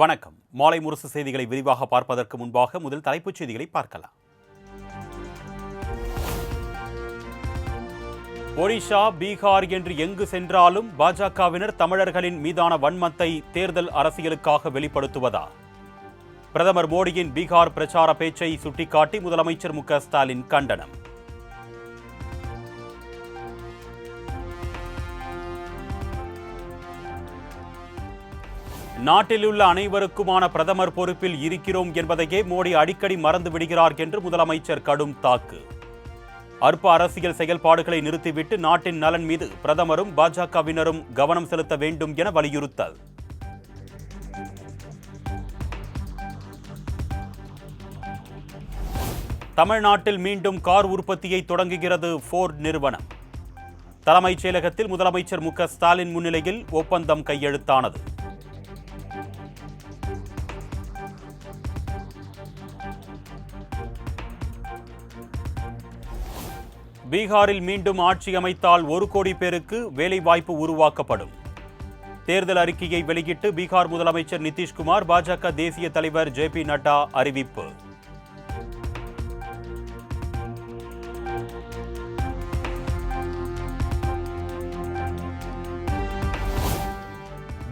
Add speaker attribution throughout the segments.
Speaker 1: வணக்கம். மாலை முரசு செய்திகளை விரிவாக பார்ப்பதற்கு முன்பாக முதல் தலைப்புச் செய்திகளை பார்க்கலாம். ஒடிஷா, பீகார் என்று எங்கு சென்றாலும் பாஜகவினர் தமிழர்களின் மீதான வன்மத்தை தேர்தல் அரசியலுக்காக வெளிப்படுத்துவதா? பிரதமர் மோடியின் பீகார் பிரச்சார பேச்சை சுட்டிக்காட்டி முதலமைச்சர் மு.க.ஸ்டாலின் கண்டனம். நாட்டில் உள்ள அனைவருக்குமான பிரதமர் பொறுப்பில் இருக்கிறோம் என்பதையே மோடி அடிக்கடி மறந்து விடுகிறார் என்று முதலமைச்சர் கடும் தாக்கு. அற்ப அரசியல் செயல்பாடுகளை நிறுத்திவிட்டு நாட்டின் நலன் மீது பிரதமரும் பாஜகவினரும் கவனம் செலுத்த வேண்டும் என வலியுறுத்தல். தமிழ்நாட்டில் மீண்டும் கார் உற்பத்தியை தொடங்குகிறது ஃபோர்ட் நிறுவனம். தலைமைச் செயலகத்தில் முதலமைச்சர் மு.க.ஸ்டாலின் முன்னிலையில் ஒப்பந்தம் கையெழுத்தானது. பீகாரில் மீண்டும் ஆட்சி அமைத்தால் 1 கோடி பேருக்கு வேலைவாய்ப்பு உருவாக்கப்படும். தேர்தல் அறிக்கையை வெளியிட்டு பீகார் முதலமைச்சர் நிதிஷ்குமார், பாஜக தேசிய தலைவர் ஜே.பி. நட்டா அறிவிப்பு.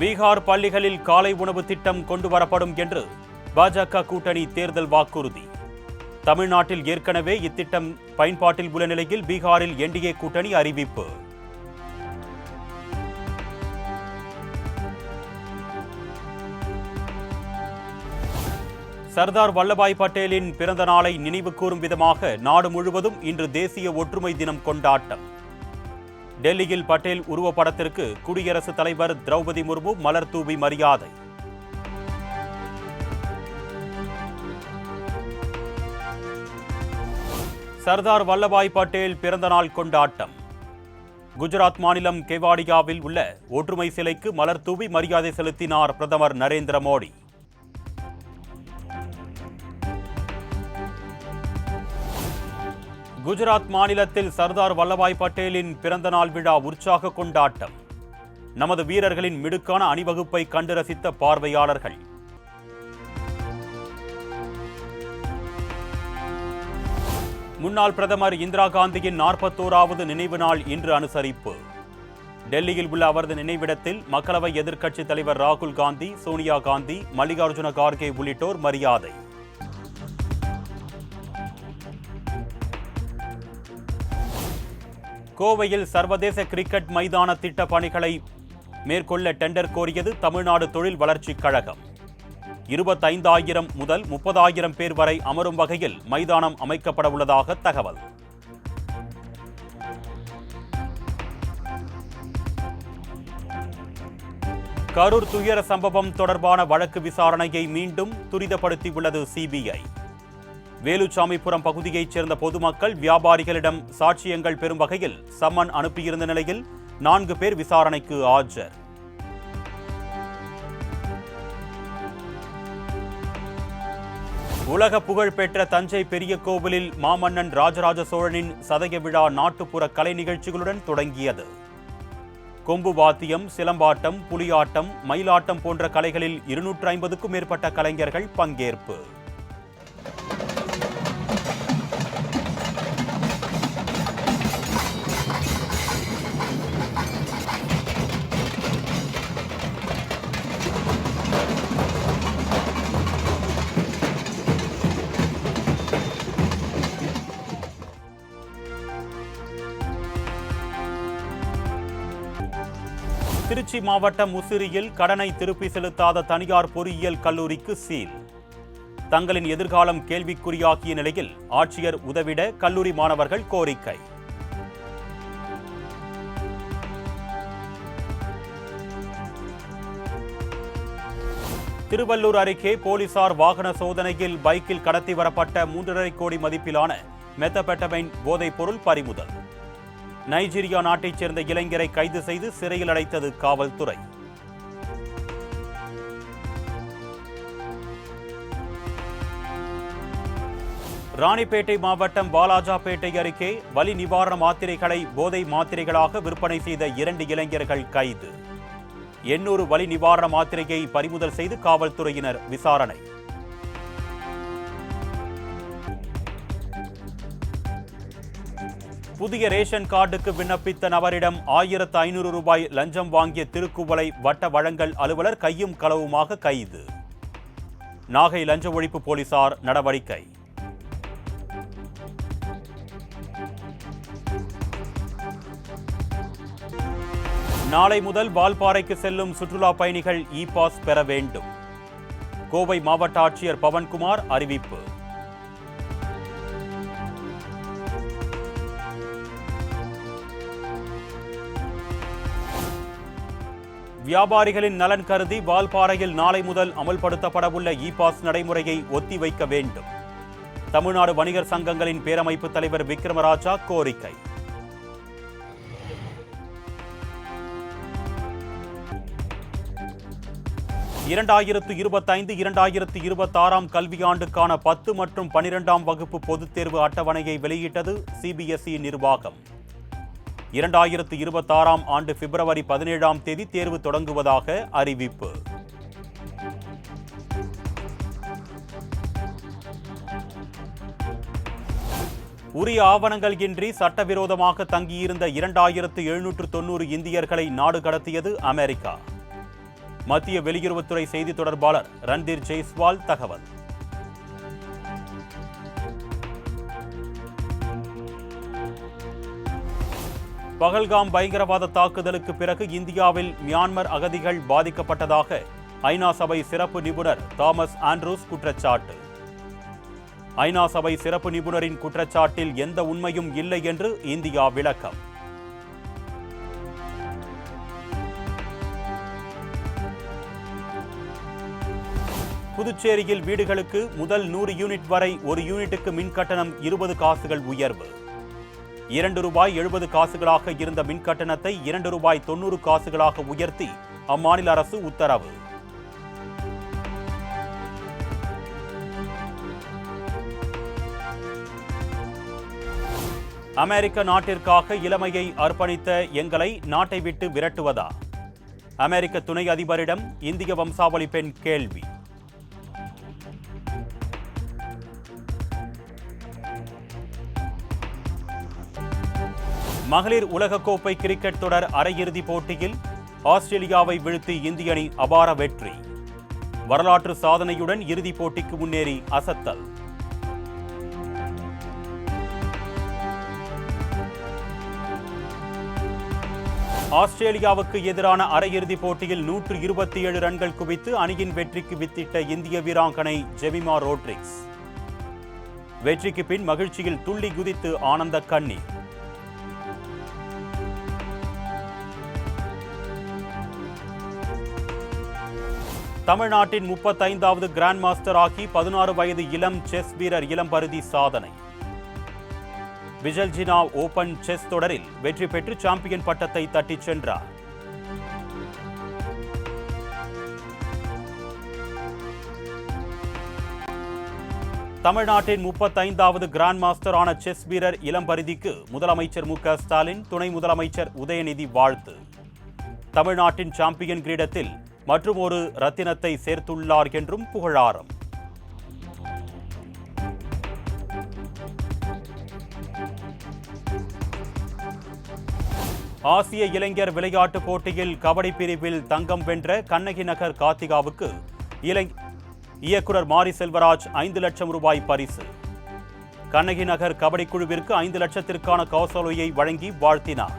Speaker 1: பீகார் பள்ளிகளில் காலை உணவு திட்டம் கொண்டு வரப்படும் என்று பாஜக கூட்டணி தேர்தல் வாக்குறுதி. தமிழ்நாட்டில் ஏற்கனவே இத்திட்டம் பயன்பாட்டில் உள்ள நிலையில் பீகாரில் என்டிஏ கூட்டணி அறிவிப்பு. சர்தார் வல்லபாய் பட்டேலின் பிறந்த நாளை நினைவு கூறும் விதமாக நாடு முழுவதும் இன்று தேசிய ஒற்றுமை தினம் கொண்டாட்டம். டெல்லியில் பட்டேல் உருவப்படத்திற்கு குடியரசுத் தலைவர் திரௌபதி முர்மு மலர் தூவி மரியாதை. சர்தார் வல்லபாய் பட்டேல் பிறந்தநாள் கொண்டாட்டம். குஜராத் மாநிலம் கெவாடியாவில் உள்ள ஒற்றுமை சிலைக்கு மலர் தூவி மரியாதை செலுத்தினார் பிரதமர் நரேந்திர மோடி. குஜராத் மாநிலத்தில் சர்தார் வல்லபாய் பட்டேலின் பிறந்தநாள் விழா உற்சாக கொண்டாட்டம். நமது வீரர்களின் மிடுக்கான அணிவகுப்பை கண்டு ரசித்த பார்வையாளர்கள். முன்னாள் பிரதமர் இந்திரா காந்தியின் 41வது நினைவு நாள் இன்று அனுசரிப்பு. டெல்லியில் உள்ள அவரது நினைவிடத்தில் மக்களவை எதிர்க்கட்சித் தலைவர் ராகுல் காந்தி, சோனியா காந்தி, மல்லிகார்ஜுன கார்கே உள்ளிட்டோர் மரியாதை. கோவையில் சர்வதேச கிரிக்கெட் மைதான திட்ட பணிகளை மேற்கொள்ள டெண்டர் கோரியது தமிழ்நாடு தொழில் வளர்ச்சிக் கழகம். 25,000 முதல் 30,000 பேர் வரை அமரும் வகையில் மைதானம் அமைக்கப்பட உள்ளதாக தகவல். கரூர் துயர சம்பவம் தொடர்பான வழக்கு விசாரணையை மீண்டும் துரிதப்படுத்தியுள்ளது சிபிஐ. வேலுச்சாமிபுரம் பகுதியைச் சேர்ந்த பொதுமக்கள் வியாபாரிகளிடம் சாட்சியங்கள் பெறும் வகையில் சம்மன் அனுப்பியிருந்த நிலையில் 4 பேர் விசாரணைக்கு ஆஜர். உலக புகழ்பெற்ற தஞ்சை பெரிய கோவிலில் மாமன்னன் ராஜராஜ சோழனின் சதய விழா நாட்டுப்புற கலை நிகழ்ச்சிகளுடன் தொடங்கியது. கொம்பு வாத்தியம், சிலம்பாட்டம், புலியாட்டம், மயிலாட்டம் போன்ற கலைகளில் 250க்கும் மேற்பட்ட கலைஞர்கள் பங்கேற்பு. திருச்சி மாவட்டம் முசிறியில் கடனை திருப்பி செலுத்தாத தனியார் பொறியியல் கல்லூரிக்கு சீல். தங்களின் எதிர்காலம் கேள்விக்குறியாகிய நிலையில் ஆட்சியர் உதவிட கல்லூரி மாணவர்கள் கோரிக்கை. திருவள்ளூர் அருகே போலீசார் வாகன சோதனையில் பைக்கில் கடத்தி வரப்பட்ட 3.5 கோடி மதிப்பிலான மெத்தபெட்டமைன் போதைப் பொருள் பறிமுதல். நைஜீரியா நாட்டைச் சேர்ந்த இளைஞரை கைது செய்து சிறையில் அடைத்தது காவல்துறை. ராணிப்பேட்டை மாவட்டம் வாலாஜாபேட்டை அருகே வலி நிவாரண மாத்திரைகளை போதை மாத்திரைகளாக விற்பனை செய்த 2 இளைஞர்கள் கைது. 800 வலி நிவாரண மாத்திரையை பறிமுதல் செய்து காவல்துறையினர் விசாரணை. புதிய ரேஷன் கார்டுக்கு விண்ணப்பித்த நபரிடம் 1500 ரூபாய் லஞ்சம் வாங்கிய திருக்குவளை வட்ட வழங்கல் அலுவலர் கையும் களவுமாக கைது. நாகை லஞ்ச ஒழிப்பு போலீசார் நடவடிக்கை. நாளை முதல் வால்பாறைக்கு செல்லும் சுற்றுலா பயணிகள் இ-பாஸ் பெற வேண்டும். கோவை மாவட்ட ஆட்சியர் பவன்குமார் அறிவிப்பு. வியாபாரிகளின் நலன் கருதி வால்பாறையில் நாளை முதல் அமல்படுத்தப்படவுள்ள இ-பாஸ் நடைமுறையை ஒத்திவைக்க வேண்டும். தமிழ்நாடு வணிகர் சங்கங்களின் பேரமைப்பு தலைவர் விக்ரமராஜா கோரிக்கை. இரண்டாயிரத்து 25-2026 கல்வியாண்டுக்கான 10 மற்றும் 12ஆம் வகுப்பு பொதுத் தேர்வு அட்டவணையை வெளியிட்டது சிபிஎஸ்இ நிர்வாகம். 2026 ஆண்டு பிப்ரவரி 17ஆம் தேதி தேர்வு தொடங்குவதாக அறிவிப்பு. உரிய ஆவணங்கள் இன்றி சட்டவிரோதமாக தங்கியிருந்த 2790 இந்தியர்களை நாடு கடத்தியது அமெரிக்கா. மத்திய வெளியுறவுத்துறை செய்தி தொடர்பாளர் ரன்தீர் ஜெய்ஸ்வால் தகவல். பகல்காம் பயங்கரவாத தாக்குதலுக்கு பிறகு இந்தியாவில் மியான்மர் அகதிகள் பாதிக்கப்பட்டதாக ஐநா சபை சிறப்பு நிபுணர் தாமஸ் ஆண்ட்ரூஸ் குற்றச்சாட்டு. ஐநா சபை சிறப்பு நிபுணரின் குற்றச்சாட்டில் எந்த உண்மையும் இல்லை என்று இந்தியா விளக்கம். புதுச்சேரியில் வீடுகளுக்கு முதல் 100 யூனிட் வரை ஒரு யூனிட்டுக்கு மின்கட்டணம் 20 காசுகள் உயர்வு. ₹2.70 இருந்த மின்கட்டணத்தை ₹2.90 உயர்த்தி அம்மாநில அரசு உத்தரவு. அமெரிக்க நாட்டிற்காக இளமையை அர்ப்பணித்த எங்களை நாட்டை விட்டு விரட்டுவதா? அமெரிக்க துணை அதிபரிடம் இந்திய வம்சாவளி பெண் கேள்வி. மகளிர் உலகக்கோப்பை கிரிக்கெட் தொடர் அரையிறுதிப் போட்டியில் ஆஸ்திரேலியாவை வீழ்த்தி இந்திய அணி அபார வெற்றி. வரலாற்று சாதனையுடன் இறுதிப் போட்டிக்கு முன்னேறி அசத்தல். ஆஸ்திரேலியாவுக்கு எதிரான அரையிறுதிப் போட்டியில் 127 ரன்கள் குவித்து அணியின் வெற்றிக்கு வித்திட்ட இந்திய வீராங்கனை ஜெமிமா ரோட்ரிக்ஸ். வெற்றிக்கு பின் மகிழ்ச்சியில் துள்ளி குதித்து ஆனந்த கண்ணீர். தமிழ்நாட்டின் 35வது கிராண்ட் மாஸ்டர் ஆகி 16 வயது இளம் செஸ் வீரர் இளம்பருதி சாதனை. விஜல்ஜினா ஓபன் செஸ் தொடரில் வெற்றி பெற்று சாம்பியன் பட்டத்தை தட்டிச் சென்றார். தமிழ்நாட்டின் 35வது கிராண்ட் மாஸ்டரான செஸ் வீரர் இளம்பருதிக்கு முதலமைச்சர் மு.க. ஸ்டாலின், துணை முதலமைச்சர் உதயநிதி வாழ்த்து. தமிழ்நாட்டின் சாம்பியன் கிரீடத்தில் மற்றும் ஒரு ரத்தினத்தை சேர்த்துள்ளார் என்றும் புகழாரம். ஆசிய இளைஞர் விளையாட்டுப் போட்டியில் கபடி பிரிவில் தங்கம் வென்ற கண்ணகி நகர் கார்த்திகாவுக்கு இயக்குனர் மாரி செல்வராஜ் 5 லட்சம் ரூபாய் பரிசு. கண்ணகி நகர் கபடி குழுவிற்கு 5 லட்சத்திற்கான காசோலையை வழங்கி வாழ்த்தினார்.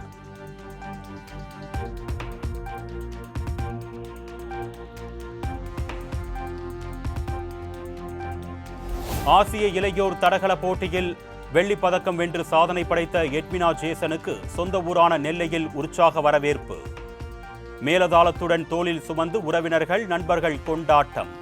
Speaker 1: ஆசிய இளையோர் தடகள போட்டியில் வெள்ளிப் பதக்கம் வென்று சாதனை படைத்த எட்வினா ஜேசனுக்கு சொந்த ஊரான நெல்லையில் உற்சாக வரவேற்பு. மேலதாளத்துடன் தோளில் சுமந்து உறவினர்கள், நண்பர்கள் கொண்டாட்டம்.